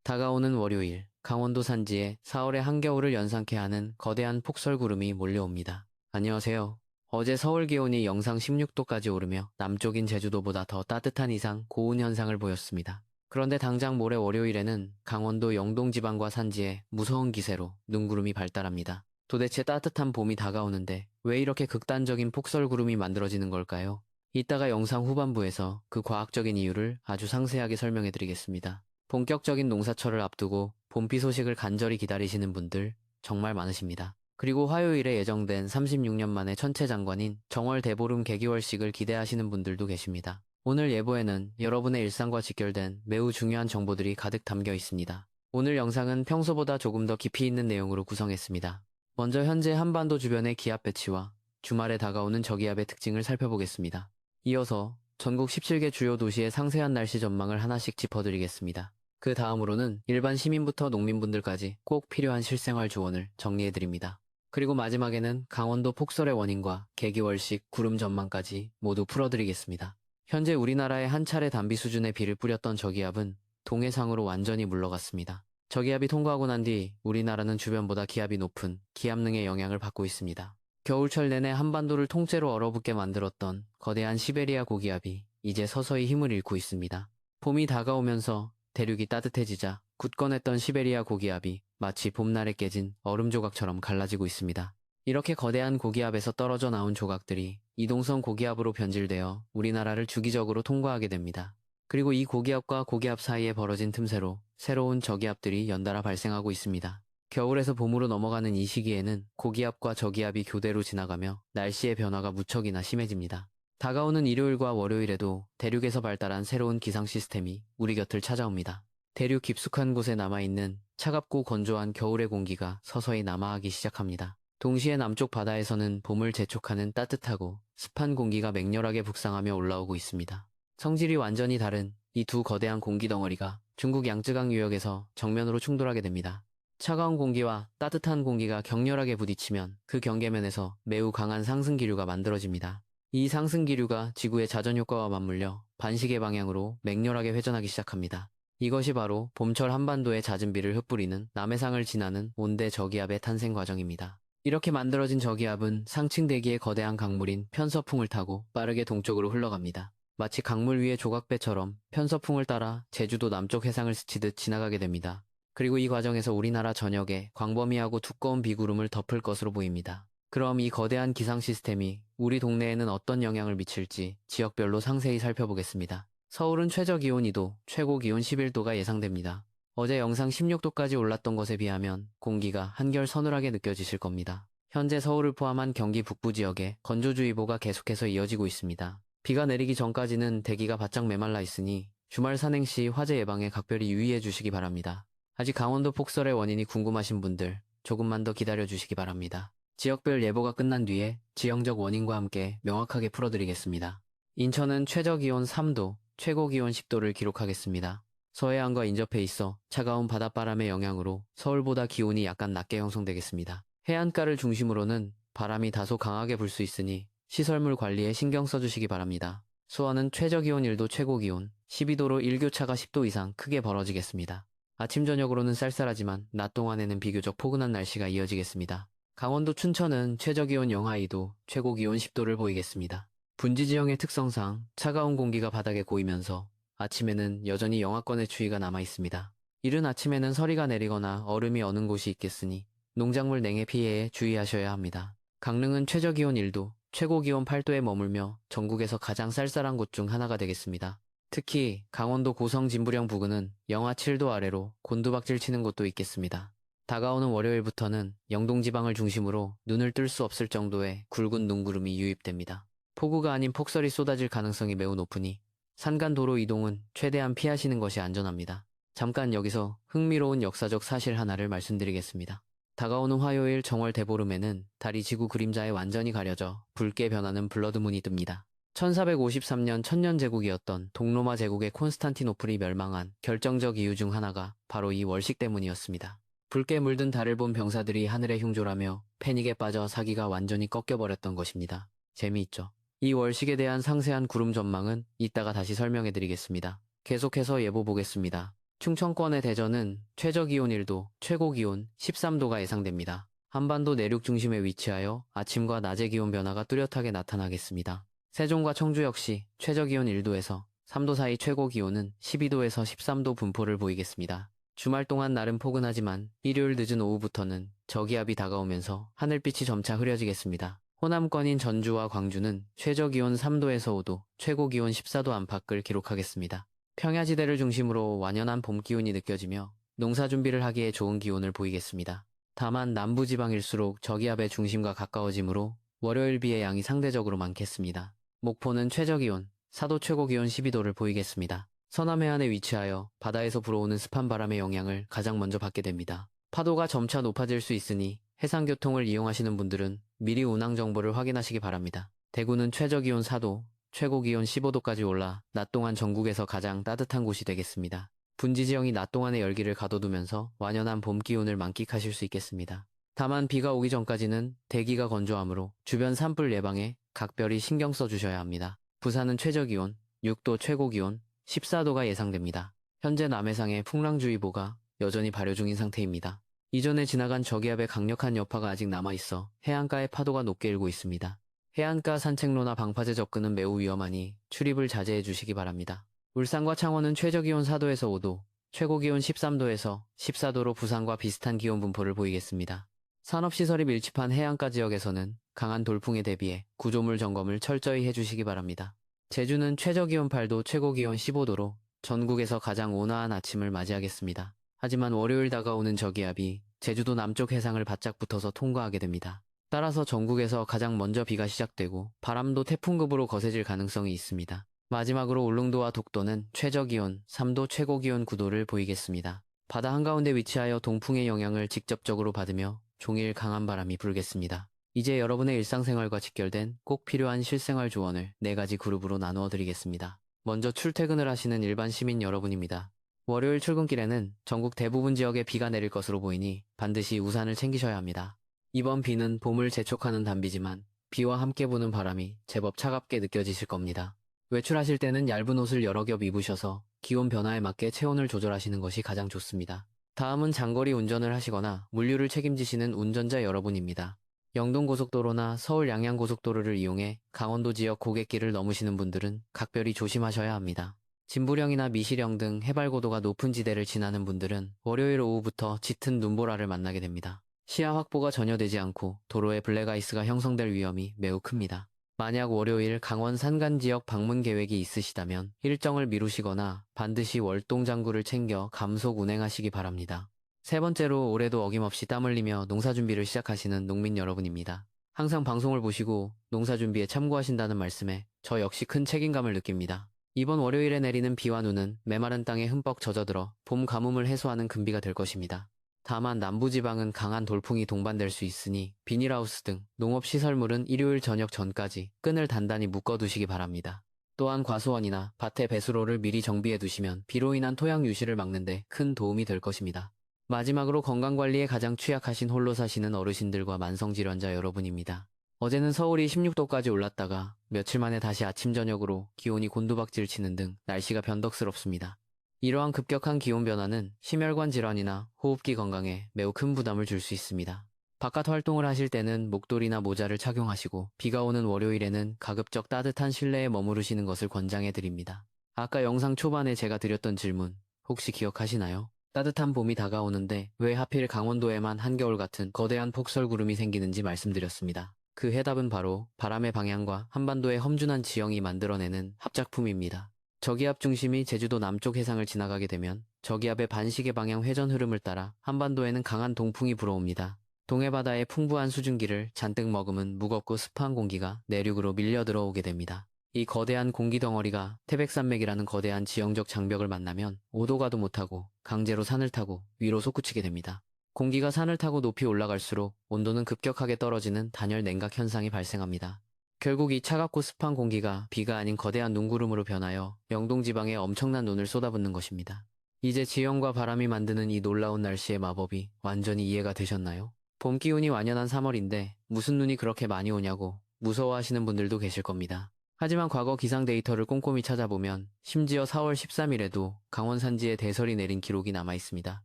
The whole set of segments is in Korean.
다가오는 월요일, 강원도 산지에 4월의 한겨울을 연상케 하는 거대한 폭설구름이 몰려옵니다. 안녕하세요. 어제 서울 기온이 영상 16도까지 오르며 남쪽인 제주도보다 더 따뜻한 이상 고온 현상을 보였습니다. 그런데 당장 모레 월요일에는 강원도 영동 지방과 산지에 무서운 기세로 눈구름이 발달합니다. 도대체 따뜻한 봄이 다가오는데 왜 이렇게 극단적인 폭설구름이 만들어지는 걸까요? 이따가 영상 후반부에서 그 과학적인 이유를 아주 상세하게 설명해 드리겠습니다. 본격적인 농사철을 앞두고 봄비 소식을 간절히 기다리시는 분들 정말 많으십니다. 그리고 화요일에 예정된 36년 만에 천체장관인 정월 대보름 개기월식을 기대하시는 분들도 계십니다. 오늘 예보에는 여러분의 일상과 직결된 매우 중요한 정보들이 가득 담겨 있습니다. 오늘 영상은 평소보다 조금 더 깊이 있는 내용으로 구성했습니다. 먼저 현재 한반도 주변의 기압 배치와 주말에 다가오는 저기압의 특징을 살펴보겠습니다. 이어서 전국 17개 주요 도시의 상세한 날씨 전망을 하나씩 짚어드리겠습니다. 그 다음으로는 일반 시민부터 농민분들까지 꼭 필요한 실생활 조언을 정리해드립니다. 그리고 마지막에는 강원도 폭설의 원인과 개기월식 구름 전망까지 모두 풀어드리겠습니다. 현재 우리나라에 한 차례 단비 수준의 비를 뿌렸던 저기압은 동해상으로 완전히 물러갔습니다. 저기압이 통과하고 난 뒤 우리나라는 주변보다 기압이 높은 기압능의 영향을 받고 있습니다. 겨울철 내내 한반도를 통째로 얼어붙게 만들었던 거대한 시베리아 고기압이 이제 서서히 힘을 잃고 있습니다. 봄이 다가오면서 대륙이 따뜻해지자 굳건했던 시베리아 고기압이 마치 봄날에 깨진 얼음 조각처럼 갈라지고 있습니다. 이렇게 거대한 고기압에서 떨어져 나온 조각들이 이동성 고기압으로 변질되어 우리나라를 주기적으로 통과하게 됩니다. 그리고 이 고기압과 고기압 사이에 벌어진 틈새로 새로운 저기압들이 연달아 발생하고 있습니다. 겨울에서 봄으로 넘어가는 이 시기에는 고기압과 저기압이 교대로 지나가며 날씨의 변화가 무척이나 심해집니다. 다가오는 일요일과 월요일에도 대륙에서 발달한 새로운 기상 시스템이 우리 곁을 찾아옵니다. 대륙 깊숙한 곳에 남아있는 차갑고 건조한 겨울의 공기가 서서히 남하하기 시작합니다. 동시에 남쪽 바다에서는 봄을 재촉하는 따뜻하고 습한 공기가 맹렬하게 북상하며 올라오고 있습니다. 성질이 완전히 다른 이 두 거대한 공기 덩어리가 중국 양쯔강 유역에서 정면으로 충돌하게 됩니다. 차가운 공기와 따뜻한 공기가 격렬하게 부딪히면 그 경계면에서 매우 강한 상승기류가 만들어집니다. 이 상승기류가 지구의 자전효과와 맞물려 반시계 방향으로 맹렬하게 회전하기 시작합니다. 이것이 바로 봄철 한반도의 잦은 비를 흩뿌리는 남해상을 지나는 온대 저기압의 탄생 과정입니다. 이렇게 만들어진 저기압은 상층 대기의 거대한 강물인 편서풍을 타고 빠르게 동쪽으로 흘러갑니다. 마치 강물 위의 조각배처럼 편서풍을 따라 제주도 남쪽 해상을 스치듯 지나가게 됩니다. 그리고 이 과정에서 우리나라 전역에 광범위하고 두꺼운 비구름을 덮을 것으로 보입니다. 그럼 이 거대한 기상 시스템이 우리 동네에는 어떤 영향을 미칠지 지역별로 상세히 살펴보겠습니다. 서울은 최저기온 2도, 최고기온 11도가 예상됩니다. 어제 영상 16도까지 올랐던 것에 비하면 공기가 한결 서늘하게 느껴지실 겁니다. 현재 서울을 포함한 경기 북부 지역에 건조주의보가 계속해서 이어지고 있습니다. 비가 내리기 전까지는 대기가 바짝 메말라 있으니 주말 산행 시 화재 예방에 각별히 유의해 주시기 바랍니다. 아직 강원도 폭설의 원인이 궁금하신 분들 조금만 더 기다려 주시기 바랍니다. 지역별 예보가 끝난 뒤에 지형적 원인과 함께 명확하게 풀어드리겠습니다. 인천은 최저기온 3도, 최고기온 10도를 기록하겠습니다. 서해안과 인접해 있어 차가운 바닷바람의 영향으로 서울보다 기온이 약간 낮게 형성되겠습니다. 해안가를 중심으로는 바람이 다소 강하게 불 수 있으니 시설물 관리에 신경 써주시기 바랍니다. 수원은 최저기온 1도, 최고기온 12도로 일교차가 10도 이상 크게 벌어지겠습니다. 아침 저녁으로는 쌀쌀하지만 낮 동안에는 비교적 포근한 날씨가 이어지겠습니다. 강원도 춘천은 최저기온 영하 2도, 최고기온 10도를 보이겠습니다. 분지 지형의 특성상 차가운 공기가 바닥에 고이면서 아침에는 여전히 영하권의 추위가 남아있습니다. 이른 아침에는 서리가 내리거나 얼음이 어는 곳이 있겠으니 농작물 냉해 피해에 주의하셔야 합니다. 강릉은 최저기온 1도, 최고기온 8도에 머물며 전국에서 가장 쌀쌀한 곳 중 하나가 되겠습니다. 특히 강원도 고성 진부령 부근은 영하 7도 아래로 곤두박질 치는 곳도 있겠습니다. 다가오는 월요일부터는 영동 지방을 중심으로 눈을 뜰 수 없을 정도의 굵은 눈구름이 유입됩니다. 폭우가 아닌 폭설이 쏟아질 가능성이 매우 높으니 산간 도로 이동은 최대한 피하시는 것이 안전합니다. 잠깐 여기서 흥미로운 역사적 사실 하나를 말씀드리겠습니다. 다가오는 화요일 정월 대보름에는 달이 지구 그림자에 완전히 가려져 붉게 변하는 블러드문이 뜹니다. 1453년 천년제국이었던 동로마 제국의 콘스탄티노플이 멸망한 결정적 이유 중 하나가 바로 이 월식 때문이었습니다. 붉게 물든 달을 본 병사들이 하늘에 흉졸하며 패닉에 빠져 사기가 완전히 꺾여버렸던 것입니다. 재미있죠? 이 월식에 대한 상세한 구름 전망은 이따가 다시 설명해드리겠습니다. 계속해서 예보 보겠습니다. 충청권의 대전은 최저기온 1도, 최고기온 13도가 예상됩니다. 한반도 내륙 중심에 위치하여 아침과 낮의 기온 변화가 뚜렷하게 나타나겠습니다. 세종과 청주 역시 최저기온 1도에서 3도 사이 최고기온은 12도에서 13도 분포를 보이겠습니다. 주말 동안 날은 포근하지만 일요일 늦은 오후부터는 저기압이 다가오면서 하늘빛이 점차 흐려지겠습니다. 호남권인 전주와 광주는 최저기온 3도에서 5도, 최고기온 14도 안팎을 기록하겠습니다. 평야지대를 중심으로 완연한 봄 기운이 느껴지며 농사 준비를 하기에 좋은 기온을 보이겠습니다. 다만 남부지방일수록 저기압의 중심과 가까워지므로 월요일 비의 양이 상대적으로 많겠습니다. 목포는 최저기온 4도 최고기온 12도를 보이겠습니다. 서남해안에 위치하여 바다에서 불어오는 습한 바람의 영향을 가장 먼저 받게 됩니다. 파도가 점차 높아질 수 있으니 해상교통을 이용하시는 분들은 미리 운항 정보를 확인하시기 바랍니다. 대구는 최저기온 4도, 최고기온 15도까지 올라 낮 동안 전국에서 가장 따뜻한 곳이 되겠습니다. 분지지형이 낮 동안의 열기를 가둬두면서 완연한 봄 기운을 만끽하실 수 있겠습니다. 다만 비가 오기 전까지는 대기가 건조하므로 주변 산불 예방에 각별히 신경 써주셔야 합니다. 부산은 최저기온 6도, 최고기온 14도가 예상됩니다. 현재 남해상에 풍랑주의보가 여전히 발효 중인 상태입니다. 이전에 지나간 저기압의 강력한 여파가 아직 남아있어 해안가의 파도가 높게 일고 있습니다. 해안가 산책로나 방파제 접근은 매우 위험하니 출입을 자제해 주시기 바랍니다. 울산과 창원은 최저기온 4도에서 5도, 최고기온 13도에서 14도로 부산과 비슷한 기온 분포를 보이겠습니다. 산업시설이 밀집한 해안가 지역에서는 강한 돌풍에 대비해 구조물 점검을 철저히 해주시기 바랍니다. 제주는 최저기온 8도, 최고기온 15도로 전국에서 가장 온화한 아침을 맞이하겠습니다. 하지만 월요일 다가오는 저기압이 제주도 남쪽 해상을 바짝 붙어서 통과하게 됩니다. 따라서 전국에서 가장 먼저 비가 시작되고 바람도 태풍급으로 거세질 가능성이 있습니다. 마지막으로 울릉도와 독도는 최저기온 3도, 최고기온 9도를 보이겠습니다. 바다 한가운데 위치하여 동풍의 영향을 직접적으로 받으며 종일 강한 바람이 불겠습니다. 이제 여러분의 일상생활과 직결된 꼭 필요한 실생활 조언을 4가지 그룹으로 나누어 드리겠습니다. 먼저 출퇴근을 하시는 일반 시민 여러분입니다. 월요일 출근길에는 전국 대부분 지역에 비가 내릴 것으로 보이니 반드시 우산을 챙기셔야 합니다. 이번 비는 봄을 재촉하는 단비지만 비와 함께 부는 바람이 제법 차갑게 느껴지실 겁니다. 외출하실 때는 얇은 옷을 여러 겹 입으셔서 기온 변화에 맞게 체온을 조절하시는 것이 가장 좋습니다. 다음은 장거리 운전을 하시거나 물류를 책임지시는 운전자 여러분입니다. 영동고속도로나 서울 양양고속도로를 이용해 강원도 지역 고갯길을 넘으시는 분들은 각별히 조심하셔야 합니다. 진부령이나 미시령 등 해발고도가 높은 지대를 지나는 분들은 월요일 오후부터 짙은 눈보라를 만나게 됩니다. 시야 확보가 전혀 되지 않고 도로에 블랙아이스가 형성될 위험이 매우 큽니다. 만약 월요일 강원 산간 지역 방문 계획이 있으시다면 일정을 미루시거나 반드시 월동장구를 챙겨 감속 운행하시기 바랍니다. 세 번째로 올해도 어김없이 땀 흘리며 농사 준비를 시작하시는 농민 여러분입니다. 항상 방송을 보시고 농사 준비에 참고하신다는 말씀에 저 역시 큰 책임감을 느낍니다. 이번 월요일에 내리는 비와 눈은 메마른 땅에 흠뻑 젖어들어 봄 가뭄을 해소하는 금비가 될 것입니다. 다만 남부지방은 강한 돌풍이 동반될 수 있으니 비닐하우스 등 농업시설물은 일요일 저녁 전까지 끈을 단단히 묶어두시기 바랍니다. 또한 과수원이나 밭의 배수로를 미리 정비해 두시면 비로 인한 토양 유실을 막는 데 큰 도움이 될 것입니다. 마지막으로 건강관리에 가장 취약하신 홀로 사시는 어르신들과 만성질환자 여러분입니다. 어제는 서울이 16도까지 올랐다가 며칠 만에 다시 아침 저녁으로 기온이 곤두박질 치는 등 날씨가 변덕스럽습니다. 이러한 급격한 기온 변화는 심혈관 질환이나 호흡기 건강에 매우 큰 부담을 줄 수 있습니다. 바깥 활동을 하실 때는 목도리나 모자를 착용하시고 비가 오는 월요일에는 가급적 따뜻한 실내에 머무르시는 것을 권장해 드립니다. 아까 영상 초반에 제가 드렸던 질문 혹시 기억하시나요? 따뜻한 봄이 다가오는데 왜 하필 강원도에만 한겨울 같은 거대한 폭설구름이 생기는지 말씀드렸습니다. 그 해답은 바로 바람의 방향과 한반도의 험준한 지형이 만들어내는 합작품입니다. 저기압 중심이 제주도 남쪽 해상을 지나가게 되면 저기압의 반시계 방향 회전 흐름을 따라 한반도에는 강한 동풍이 불어옵니다. 동해바다의 풍부한 수증기를 잔뜩 머금은 무겁고 습한 공기가 내륙으로 밀려 들어오게 됩니다. 이 거대한 공기 덩어리가 태백산맥이라는 거대한 지형적 장벽을 만나면 오도 가도 못하고 강제로 산을 타고 위로 솟구치게 됩니다. 공기가 산을 타고 높이 올라갈수록 온도는 급격하게 떨어지는 단열 냉각 현상이 발생합니다. 결국 이 차갑고 습한 공기가 비가 아닌 거대한 눈구름으로 변하여 영동 지방에 엄청난 눈을 쏟아붓는 것입니다. 이제 지형과 바람이 만드는 이 놀라운 날씨의 마법이 완전히 이해가 되셨나요? 봄 기운이 완연한 3월인데 무슨 눈이 그렇게 많이 오냐고 무서워하시는 분들도 계실 겁니다. 하지만 과거 기상 데이터를 꼼꼼히 찾아보면 심지어 4월 13일에도 강원 산지에 대설이 내린 기록이 남아 있습니다.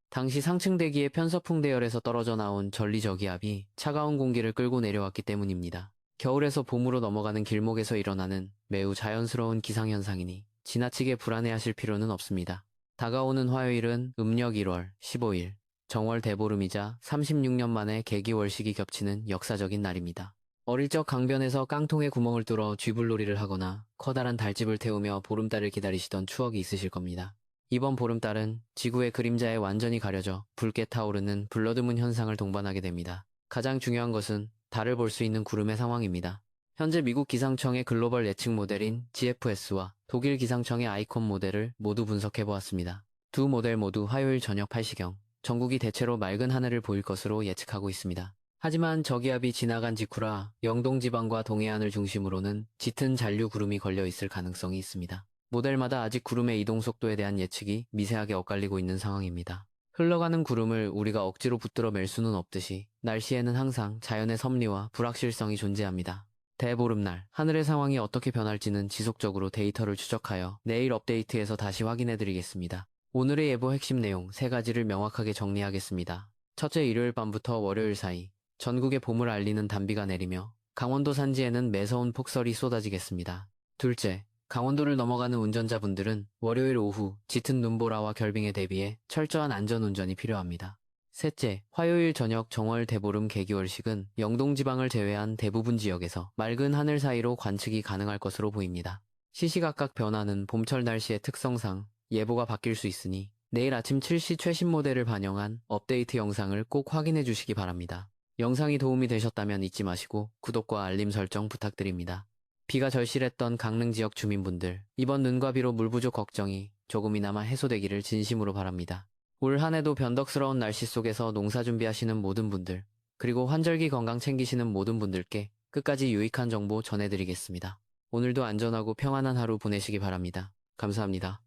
당시 상층 대기의 편서풍 대열에서 떨어져 나온 전리저기압이 차가운 공기를 끌고 내려왔기 때문입니다. 겨울에서 봄으로 넘어가는 길목에서 일어나는 매우 자연스러운 기상현상이니 지나치게 불안해하실 필요는 없습니다. 다가오는 화요일은 음력 1월 15일, 정월 대보름이자 36년 만에 개기월식이 겹치는 역사적인 날입니다. 어릴 적 강변에서 깡통에 구멍을 뚫어 쥐불놀이를 하거나 커다란 달집을 태우며 보름달을 기다리시던 추억이 있으실 겁니다. 이번 보름달은 지구의 그림자에 완전히 가려져 붉게 타오르는 블러드문 현상을 동반하게 됩니다. 가장 중요한 것은 달을 볼 수 있는 구름의 상황입니다. 현재 미국 기상청의 글로벌 예측 모델인 GFS와 독일 기상청의 아이콘 모델을 모두 분석해보았습니다. 두 모델 모두 화요일 저녁 8시경 전국이 대체로 맑은 하늘을 보일 것으로 예측하고 있습니다. 하지만 저기압이 지나간 직후라 영동지방과 동해안을 중심으로는 짙은 잔류 구름이 걸려 있을 가능성이 있습니다. 모델마다 아직 구름의 이동 속도에 대한 예측이 미세하게 엇갈리고 있는 상황입니다. 흘러가는 구름을 우리가 억지로 붙들어 맬 수는 없듯이 날씨에는 항상 자연의 섭리와 불확실성이 존재합니다. 대보름날, 하늘의 상황이 어떻게 변할지는 지속적으로 데이터를 추적하여 내일 업데이트에서 다시 확인해드리겠습니다. 오늘의 예보 핵심 내용 3가지를 명확하게 정리하겠습니다. 첫째, 일요일 밤부터 월요일 사이 전국에 봄을 알리는 단비가 내리며 강원도 산지에는 매서운 폭설이 쏟아지겠습니다. 둘째, 강원도를 넘어가는 운전자분들은 월요일 오후 짙은 눈보라와 결빙에 대비해 철저한 안전운전이 필요합니다. 셋째, 화요일 저녁 정월 대보름 개기월식은 영동지방을 제외한 대부분 지역에서 맑은 하늘 사이로 관측이 가능할 것으로 보입니다. 시시각각 변하는 봄철 날씨의 특성상 예보가 바뀔 수 있으니 내일 아침 7시 최신 모델을 반영한 업데이트 영상을 꼭 확인해 주시기 바랍니다. 영상이 도움이 되셨다면 잊지 마시고 구독과 알림 설정 부탁드립니다. 비가 절실했던 강릉 지역 주민분들, 이번 눈과 비로 물 부족 걱정이 조금이나마 해소되기를 진심으로 바랍니다. 올 한해도 변덕스러운 날씨 속에서 농사 준비하시는 모든 분들, 그리고 환절기 건강 챙기시는 모든 분들께 끝까지 유익한 정보 전해드리겠습니다. 오늘도 안전하고 평안한 하루 보내시기 바랍니다. 감사합니다.